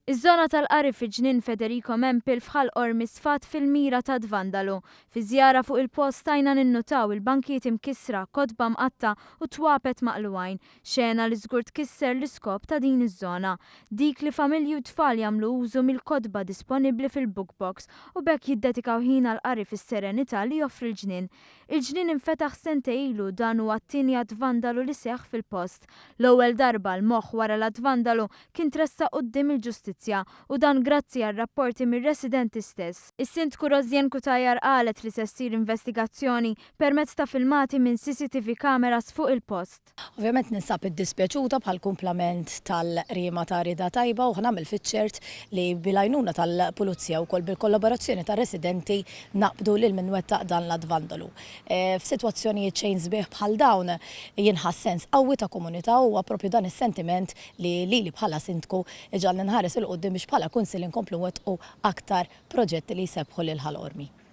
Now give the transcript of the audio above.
Iż-żona tal-qari fi ġnien Federico Mempil fħal Ormi sfat fil-mira ta' Dvandalu. Fi żjara fuq il-post stajna ninnutaw il-bankiet imkissra, kotba mqatta u twapet maqluwajn, xena li żgur tkisser l-iskop ta' din iż-żona. Dik li familji u tfal jagħmlu użu mill-kotba disponibbli fil-bookbox u bekk jiddedikaw ħin għall-qari fis-serenità li joffri l-ġnien. Il-ġnien infetaħ sente ilu dan huwa t-tieni Dvandalu li seħħ fil-post. L-ewwel darba l-moħħ wara l-Dvandalu kien tressaq quddiem il-ġustizzja u dan grazzi għal rapporti mir-residenti stess. Is-Sindku Rożjen Kutajar qalet li se ssir investigazzjoni permezz ta' filmati minn CCTV cameras fuq il-post. Ovvjament ninsab id-dispjaċuta bħal kumplament tal-rima ta' rida tajba u ħnamil fiċ-ċert li bil-għajnuna tal-pulizija wkoll bil-kollaborazzjoni ta' residenti naqbdu lil min wettaq dan l-Dvandalu. F'sitwazzjonijiet xejn sbieħ bħal dawn jinħass sens qawwi ta' komunità u proprju dan is-sentiment li bħala sindku ġalli nħares il-qoddim biex bħala kunsil inkomplu wettqu aktar proġetti li jsebħu lil ħal Ormi.